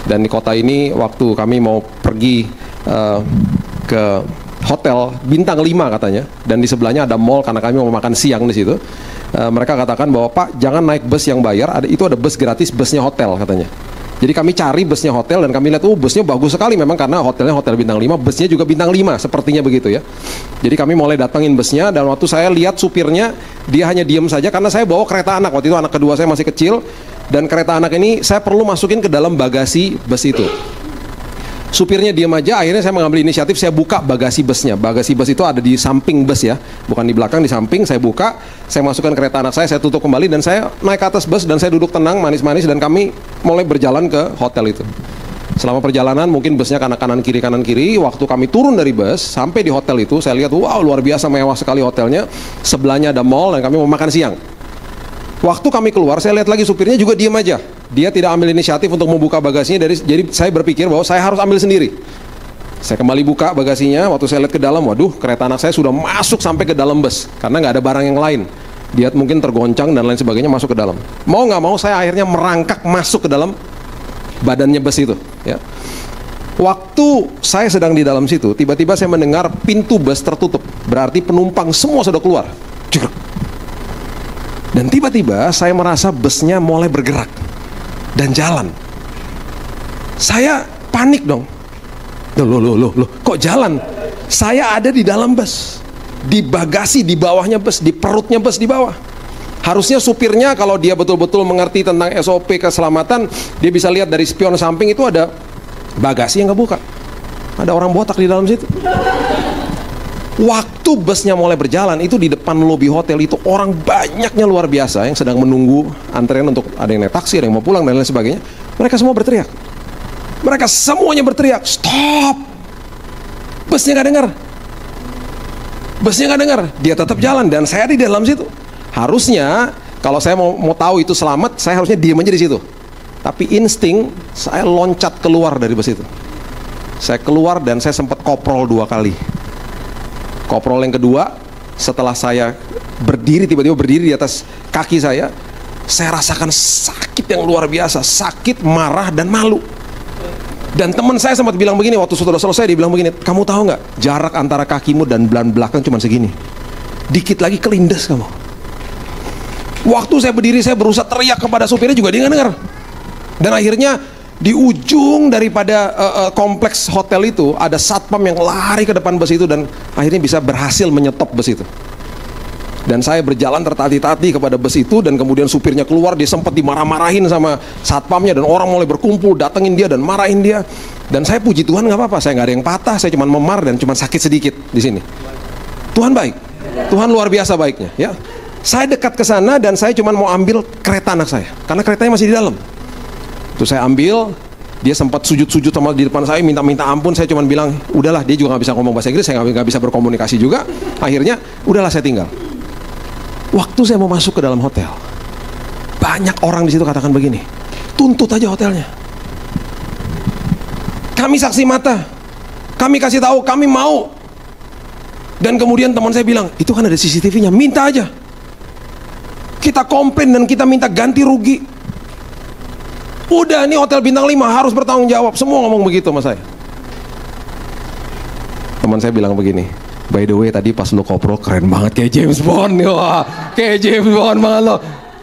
Dan di kota ini, waktu kami mau pergi ke hotel bintang 5 katanya, dan di sebelahnya ada mall karena kami mau makan siang di situ. Mereka katakan bahwa, "Pak, jangan naik bus yang bayar, itu ada bus gratis, busnya hotel," katanya. Jadi kami cari busnya hotel dan kami lihat, busnya bagus sekali memang, karena hotelnya hotel bintang 5, busnya juga bintang 5, sepertinya begitu ya. Jadi kami mulai datangin busnya, dan waktu saya lihat supirnya, dia hanya diam saja karena saya bawa kereta anak. Waktu itu anak kedua saya masih kecil, dan kereta anak ini saya perlu masukin ke dalam bagasi bus itu. Supirnya diam aja, akhirnya saya mengambil inisiatif, saya buka bagasi busnya. Bagasi bus itu ada di samping bus ya, bukan di belakang, di samping. Saya buka, saya masukkan kereta anak saya tutup kembali, dan saya naik ke atas bus, dan saya duduk tenang, manis-manis, dan kami mulai berjalan ke hotel itu. Selama perjalanan mungkin busnya kanan kiri. Waktu kami turun dari bus sampai di hotel itu, saya lihat, wow, luar biasa mewah sekali hotelnya. Sebelahnya ada mall, dan kami mau makan siang. Waktu kami keluar, saya lihat lagi supirnya juga diam aja. Dia tidak ambil inisiatif untuk membuka bagasinya, jadi saya berpikir bahwa saya harus ambil sendiri. Saya kembali buka bagasinya, waktu saya lihat ke dalam, waduh, kereta anak saya sudah masuk sampai ke dalam bus, karena nggak ada barang yang lain. Dia mungkin tergoncang dan lain sebagainya, masuk ke dalam. Mau nggak mau, saya akhirnya merangkak masuk ke dalam badannya bus itu. Ya. Waktu saya sedang di dalam situ, tiba-tiba saya mendengar pintu bus tertutup. Berarti penumpang semua sudah keluar. Dan tiba-tiba saya merasa busnya mulai bergerak dan jalan. Saya panik dong. Loh, kok jalan? Saya ada di dalam bus, di bagasi di bawahnya bus, di perutnya bus di bawah. Harusnya supirnya kalau dia betul-betul mengerti tentang SOP keselamatan, dia bisa lihat dari spion samping itu ada bagasi yang kebuka. Ada orang botak di dalam situ. Waktu busnya mulai berjalan, itu di depan lobi hotel itu orang banyaknya luar biasa yang sedang menunggu antrean untuk ada yang naik taksi, ada yang mau pulang dan lain sebagainya. Mereka semua berteriak. Mereka semuanya berteriak, "Stop!" Busnya nggak dengar. Busnya nggak dengar. Dia tetap jalan dan saya di dalam situ. Harusnya kalau saya mau tahu itu selamat, saya harusnya diam aja di situ. Tapi insting saya loncat keluar dari bus itu. Saya keluar dan saya sempat koprol 2 kali. Koprol yang kedua, setelah saya tiba-tiba berdiri di atas kaki saya rasakan sakit yang luar biasa, sakit, marah, dan malu. Dan teman saya sempat bilang begini, waktu sudah selesai, dia bilang begini, "Kamu tahu nggak, jarak antara kakimu dan belan belakang cuma segini, dikit lagi kelindes kamu." Waktu saya berdiri, saya berusaha teriak kepada supirnya, juga dia nggak dengar. Dan akhirnya di ujung daripada kompleks hotel itu ada satpam yang lari ke depan bus itu dan akhirnya bisa berhasil menyetop bus itu. Dan saya berjalan tertati-tati kepada bus itu, dan kemudian supirnya keluar, dia sempat dimarah-marahin sama satpamnya, dan orang mulai berkumpul datengin dia dan marahin dia. Dan saya puji Tuhan, nggak apa-apa, saya nggak ada yang patah, saya cuma memar dan cuma sakit sedikit di sini. Tuhan baik. Tuhan luar biasa baiknya, ya. Saya dekat ke sana dan saya cuma mau ambil kereta anak saya, karena keretanya masih di dalam. Terus saya ambil, dia sempat sujud-sujud sama di depan saya, minta ampun. Saya cuma bilang, udahlah, dia juga nggak bisa ngomong bahasa Inggris, saya nggak bisa berkomunikasi juga. Akhirnya, udahlah saya tinggal. Waktu saya mau masuk ke dalam hotel, banyak orang di situ katakan begini, tuntut aja hotelnya. Kami saksi mata, kami kasih tahu, kami mau. Dan kemudian teman saya bilang, itu kan ada CCTV-nya, minta aja. Kita komplain dan kita minta ganti rugi. Udah, ini hotel bintang 5 harus bertanggung jawab. Semua ngomong begitu sama saya. Teman saya bilang begini, by the way tadi pas lo koprol keren banget kayak James Bond. Wah, kayak James Bond banget lo.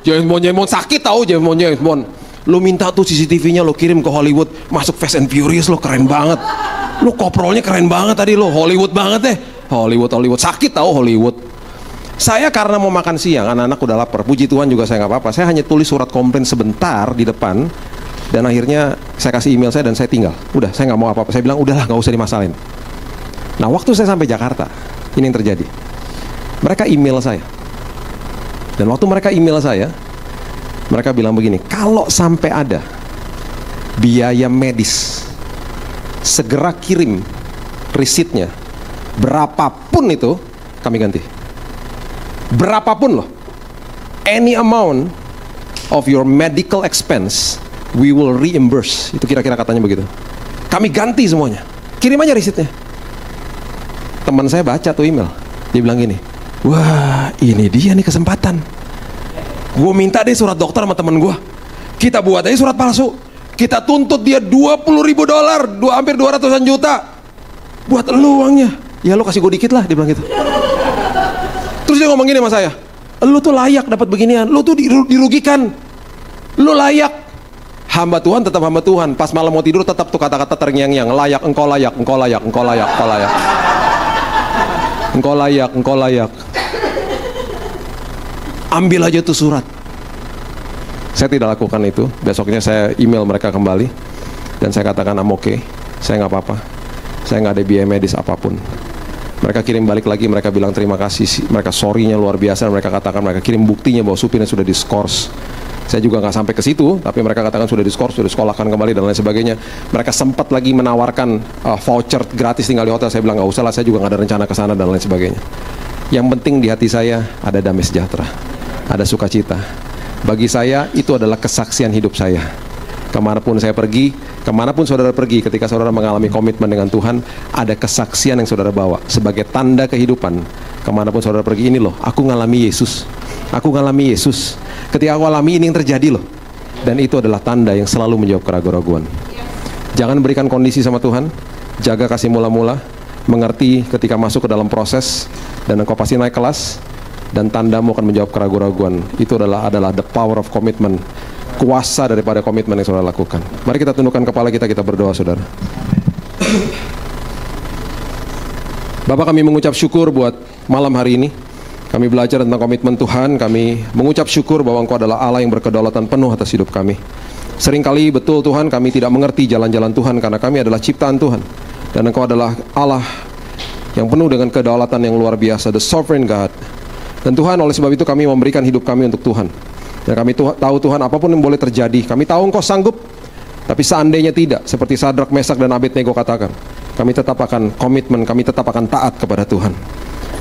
James Bond sakit tahu James Bond. Lo minta tuh CCTV-nya lo kirim ke Hollywood, masuk Fast and Furious, lo keren banget. Lo koprolnya keren banget tadi, lo Hollywood banget deh. Hollywood sakit tahu Hollywood. Saya karena mau makan siang, anak-anak udah lapar. Puji Tuhan juga saya nggak apa-apa. Saya hanya tulis surat komplain sebentar di depan, dan akhirnya saya kasih email saya dan saya tinggal. Udah, saya nggak mau apa-apa. Saya bilang udahlah, nggak usah dimasalahin. Nah, waktu saya sampai Jakarta, ini yang terjadi. Mereka email saya, dan waktu mereka email saya, mereka bilang begini, kalau sampai ada biaya medis, segera kirim resitnya, berapapun itu kami ganti. Berapapun loh, any amount of your medical expense we will reimburse. Itu kira-kira katanya begitu. Kami ganti semuanya, kirim aja resitnya. Teman saya baca tuh email, dia bilang gini, wah ini dia nih kesempatan. Gue minta deh surat dokter sama temen gue, kita buat aja surat palsu, kita tuntut dia $20.000, hampir 200-an juta, buat elu uangnya. Ya lo kasih gue dikit lah, dia bilang gitu. Terus dia ngomong gini sama saya, lu tuh layak dapat beginian, lu tuh dirugikan, lu layak. Hamba Tuhan tetap hamba Tuhan. Pas malam mau tidur tetap tuh kata-kata terngiang-ngiang, layak, engkau layak, engkau layak, engkau layak, engkau layak, engkau layak, engkau layak. Ambil aja tuh surat. Saya tidak lakukan itu. Besoknya saya email mereka kembali dan saya katakan I'm okay, saya nggak apa-apa, saya nggak ada biaya medis apapun. Mereka kirim balik lagi, mereka bilang terima kasih, mereka sorry-nya luar biasa, dan mereka katakan mereka kirim buktinya bahwa supirnya sudah diskors. Saya juga nggak sampai ke situ, tapi mereka katakan sudah diskors, sudah disekolahkan kembali dan lain sebagainya. Mereka sempat lagi menawarkan voucher gratis tinggal di hotel. Saya bilang nggak usah lah, saya juga nggak ada rencana ke sana dan lain sebagainya. Yang penting di hati saya ada damai sejahtera, ada sukacita. Bagi saya itu adalah kesaksian hidup saya. Kemanapun saya pergi, kemanapun saudara pergi, ketika saudara mengalami komitmen dengan Tuhan, ada kesaksian yang saudara bawa sebagai tanda kehidupan. Kemanapun saudara pergi, ini loh, aku ngalami Yesus, aku ngalami Yesus. Ketika aku alami, ini yang terjadi loh. Dan itu adalah tanda yang selalu menjawab keraguan-raguan. Jangan berikan kondisi sama Tuhan, jaga kasih mula-mula, mengerti ketika masuk ke dalam proses, dan engkau pasti naik kelas, dan tandamu akan menjawab keraguan-raguan. Itu adalah the power of commitment, kuasa daripada komitmen yang saudara lakukan. Mari kita tundukkan kepala kita berdoa, saudara. Bapak, kami mengucap syukur buat malam hari ini. Kami belajar tentang komitmen Tuhan. Kami mengucap syukur bahwa Engkau adalah Allah yang berkedaulatan penuh atas hidup kami. Seringkali betul Tuhan, kami tidak mengerti jalan-jalan Tuhan karena kami adalah ciptaan Tuhan, dan Engkau adalah Allah yang penuh dengan kedaulatan yang luar biasa, the sovereign God. Dan Tuhan, oleh sebab itu kami memberikan hidup kami untuk Tuhan. Dan kami tahu Tuhan, apapun yang boleh terjadi, kami tahu Engkau sanggup. Tapi seandainya tidak, seperti Sadrak, Mesak, dan Abednego katakan, kami tetap akan komitmen, kami tetap akan taat kepada Tuhan.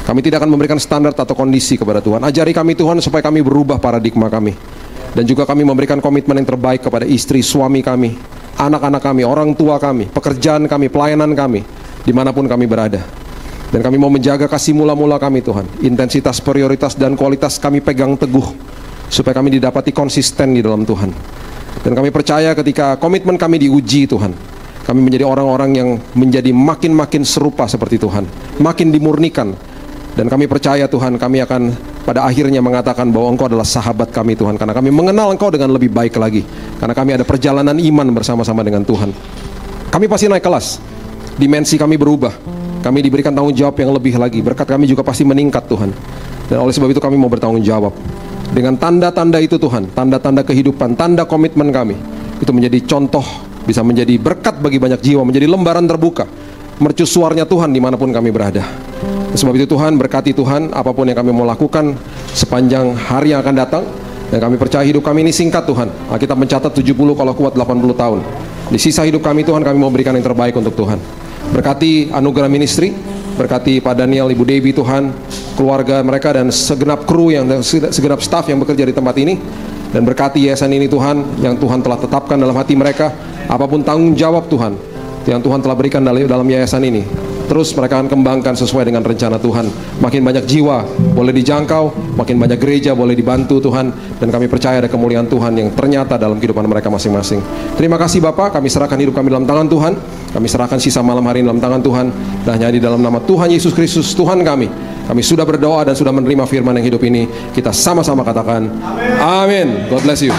Kami tidak akan memberikan standar atau kondisi kepada Tuhan. Ajari kami Tuhan supaya kami berubah paradigma kami. Dan juga kami memberikan komitmen yang terbaik kepada istri, suami kami, anak-anak kami, orang tua kami, pekerjaan kami, pelayanan kami, dimanapun kami berada. Dan kami mau menjaga kasih mula-mula kami Tuhan. Intensitas, prioritas, dan kualitas kami pegang teguh, supaya kami didapati konsisten di dalam Tuhan. Dan kami percaya ketika komitmen kami diuji Tuhan, kami menjadi orang-orang yang menjadi makin-makin serupa seperti Tuhan, makin dimurnikan. Dan kami percaya Tuhan, kami akan pada akhirnya mengatakan bahwa Engkau adalah sahabat kami Tuhan, karena kami mengenal Engkau dengan lebih baik lagi, karena kami ada perjalanan iman bersama-sama dengan Tuhan. Kami pasti naik kelas, dimensi kami berubah, kami diberikan tanggung jawab yang lebih lagi, berkat kami juga pasti meningkat Tuhan. Dan oleh sebab itu kami mau bertanggung jawab dengan tanda-tanda itu Tuhan, tanda-tanda kehidupan, tanda komitmen kami. Itu menjadi contoh, bisa menjadi berkat bagi banyak jiwa, menjadi lembaran terbuka, mercusuarnya Tuhan dimanapun kami berada. Sebab itu Tuhan, berkati Tuhan apapun yang kami mau lakukan sepanjang hari yang akan datang. Dan kami percaya hidup kami ini singkat Tuhan. Alkitab mencatat 70 kalau kuat 80 tahun. Di sisa hidup kami Tuhan, kami mau berikan yang terbaik untuk Tuhan. Berkati anugerah ministry, berkati Pak Daniel, Ibu Devi Tuhan, keluarga mereka dan segenap kru segenap staff yang bekerja di tempat ini. Dan berkati yayasan ini Tuhan, yang Tuhan telah tetapkan dalam hati mereka. Apapun tanggung jawab Tuhan yang Tuhan telah berikan dalam yayasan ini, terus mereka akan kembangkan sesuai dengan rencana Tuhan. Makin banyak jiwa boleh dijangkau, makin banyak gereja boleh dibantu Tuhan. Dan kami percaya ada kemuliaan Tuhan yang ternyata dalam kehidupan mereka masing-masing. Terima kasih Bapak, kami serahkan hidup kami dalam tangan Tuhan. Kami serahkan sisa malam hari ini dalam tangan Tuhan. Dan hanya di dalam nama Tuhan Yesus Kristus Tuhan kami sudah berdoa dan sudah menerima firman yang hidup ini. Kita sama-sama katakan amin. God bless you.